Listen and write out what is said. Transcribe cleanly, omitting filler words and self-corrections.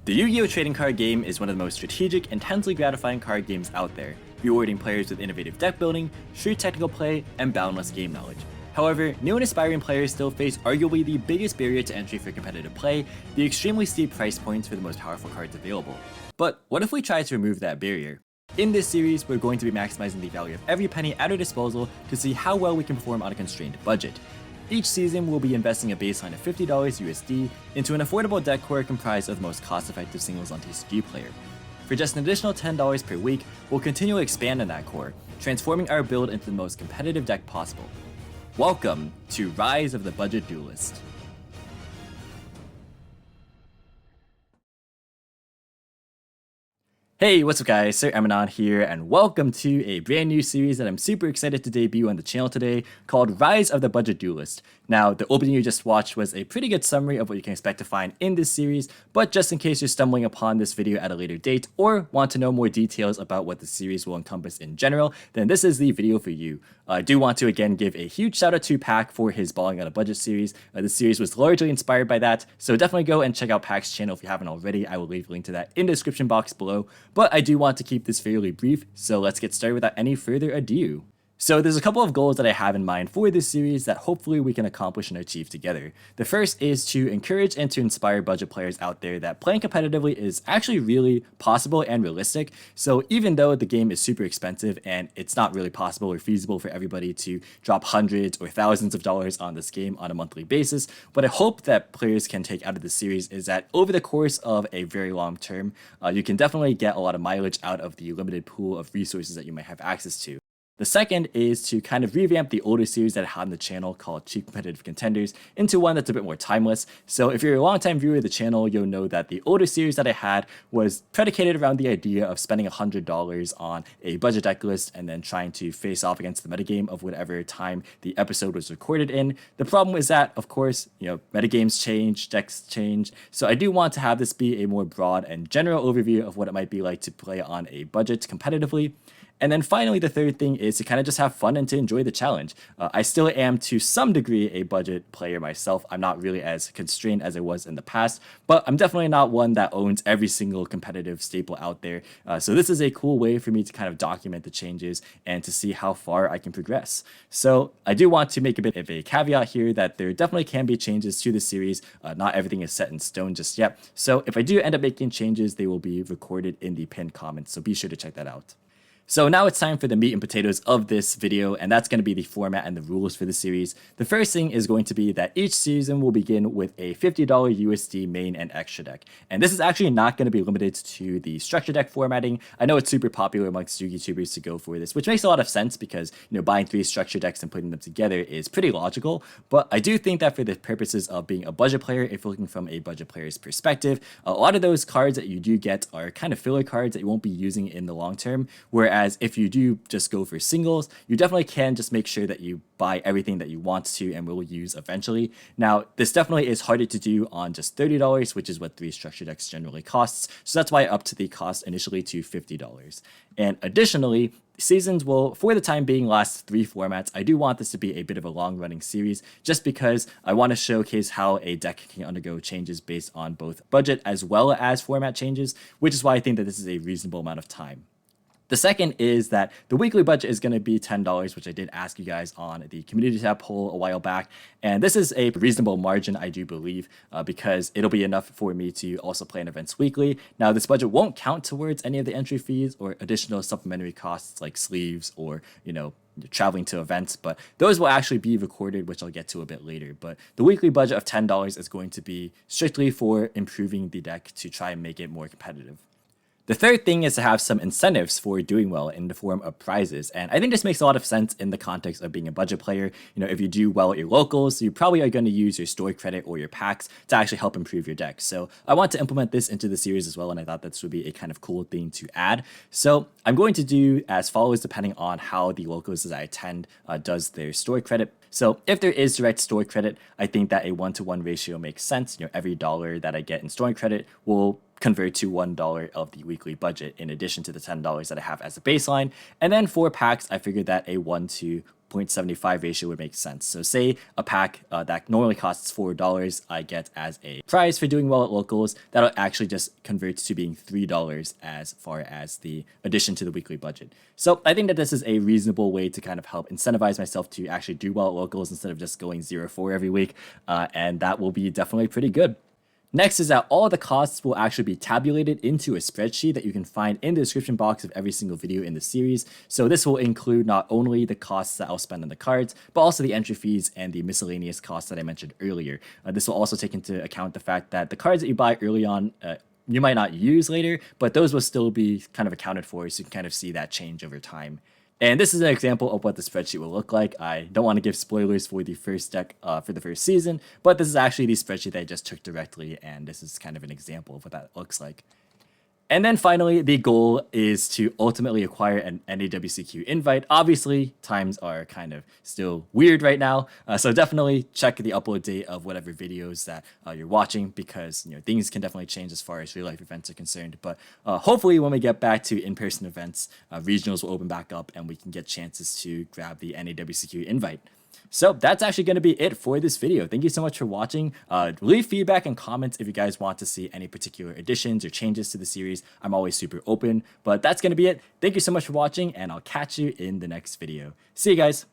The Yu-Gi-Oh! Trading card game is one of the most strategic, intensely gratifying card games out there, rewarding players with innovative deck building, shrewd technical play, and boundless game knowledge. However, new and aspiring players still face arguably the biggest barrier to entry for competitive play, the extremely steep price points for the most powerful cards available. But what if we try to remove that barrier? In this series, we're going to be maximizing the value of every penny at our disposal to see how well we can perform on a constrained budget. Each season, we'll be investing a baseline of $50 USD into an affordable deck core comprised of the most cost-effective singles on TCG player. For just an additional $10 per week, we'll continue to expand on that core, transforming our build into the most competitive deck possible. Welcome to Rise of the Budget Duelist. Hey, what's up guys, Sir Emanon here, and welcome to a brand new series that I'm super excited to debut on the channel today, called Rise of the Budget Duelist. Now, the opening you just watched was a pretty good summary of what you can expect to find in this series, but just in case you're stumbling upon this video at a later date, or want to know more details about what the series will encompass in general, then this is the video for you. I do want to again give a huge shout out to Pac for his Balling on a Budget series. This series was largely inspired by that, so definitely go and check out Pac's channel if you haven't already. I will leave a link to that in the description box below. But I do want to keep this fairly brief, so let's get started without any further ado. So there's a couple of goals that I have in mind for this series that hopefully we can accomplish and achieve together. The first is to encourage and to inspire budget players out there that playing competitively is actually really possible and realistic. So even though the game is super expensive and it's not really possible or feasible for everybody to drop hundreds or thousands of dollars on this game on a monthly basis, what I hope that players can take out of this series is that over the course of a very long term, you can definitely get a lot of mileage out of the limited pool of resources that you might have access to. The second is to kind of revamp the older series that I had on the channel called Cheap Competitive Contenders into one that's a bit more timeless. So if you're a longtime viewer of the channel, you'll know that the older series that I had was predicated around the idea of spending $100 on a budget deck list and then trying to face off against the metagame of whatever time the episode was recorded in. The problem is that, of course, metagames change, decks change. So I do want to have this be a more broad and general overview of what it might be like to play on a budget competitively. And then finally, the third thing is to kind of just have fun and to enjoy the challenge. I still am to some degree a budget player myself. I'm not really as constrained as I was in the past, but I'm definitely not one that owns every single competitive staple out there. So this is a cool way for me to kind of document the changes and to see how far I can progress. So I do want to make a bit of a caveat here that there definitely can be changes to the series. Not everything is set in stone just yet. So if I do end up making changes, they will be recorded in the pinned comments. So be sure to check that out. So now it's time for the meat and potatoes of this video, and that's going to be the format and the rules for the series. The first thing is going to be that each season will begin with a $50 USD main and extra deck. And this is actually not going to be limited to the structure deck formatting. I know it's super popular amongst YouTubers to go for this, which makes a lot of sense because, buying 3 structure decks and putting them together is pretty logical. But I do think that for the purposes of being a budget player, if you're looking from a budget player's perspective, a lot of those cards that you do get are kind of filler cards that you won't be using in the long term. Whereas if you do just go for singles, you definitely can just make sure that you buy everything that you want to and will use eventually. Now, this definitely is harder to do on just $30, which is what 3 structure decks generally costs. So that's why I upped the cost initially to $50. And additionally, seasons will, for the time being, last 3 formats. I do want this to be a bit of a long-running series just because I want to showcase how a deck can undergo changes based on both budget as well as format changes, which is why I think that this is a reasonable amount of time. The second is that the weekly budget is going to be $10, which I did ask you guys on the community tab poll a while back. And this is a reasonable margin, I do believe, because it'll be enough for me to also play in events weekly. Now, this budget won't count towards any of the entry fees or additional supplementary costs like sleeves or, traveling to events, but those will actually be recorded, which I'll get to a bit later. But the weekly budget of $10 is going to be strictly for improving the deck to try and make it more competitive. The third thing is to have some incentives for doing well in the form of prizes. And I think this makes a lot of sense in the context of being a budget player. If you do well at your locals, you probably are going to use your store credit or your packs to actually help improve your deck. So I want to implement this into the series as well, and I thought this would be a kind of cool thing to add. So I'm going to do as follows depending on how the locals that I attend does their store credit. So if there is direct store credit, I think that a 1-to-1 ratio makes sense. Every dollar that I get in storing credit will convert to $1 of the weekly budget in addition to the $10 that I have as a baseline. And then for packs, I figured that a 1 to 0.75 ratio would make sense. So say a pack that normally costs $4 I get as a prize for doing well at locals, that'll actually just convert to being $3 as far as the addition to the weekly budget. So I think that this is a reasonable way to kind of help incentivize myself to actually do well at locals instead of just going 0-4 every week, and that will be definitely pretty good. Next is that all the costs will actually be tabulated into a spreadsheet that you can find in the description box of every single video in the series. So this will include not only the costs that I'll spend on the cards, but also the entry fees and the miscellaneous costs that I mentioned earlier. This will also take into account the fact that the cards that you buy early on, you might not use later, but those will still be kind of accounted for, so you can kind of see that change over time. And this is an example of what the spreadsheet will look like. I don't want to give spoilers for the first deck for the first season, but this is actually the spreadsheet that I just took directly, and this is kind of an example of what that looks like. And then finally, the goal is to ultimately acquire an NAWCQ invite. Obviously, times are kind of still weird right now, so definitely check the upload date of whatever videos that you're watching, because things can definitely change as far as real life events are concerned. But hopefully, when we get back to in-person events, regionals will open back up and we can get chances to grab the NAWCQ invite. So that's actually going to be it for this video. Thank you so much for watching. Leave feedback and comments if you guys want to see any particular additions or changes to the series. I'm always super open, but that's going to be it. Thank you so much for watching, and I'll catch you in the next video. See you guys.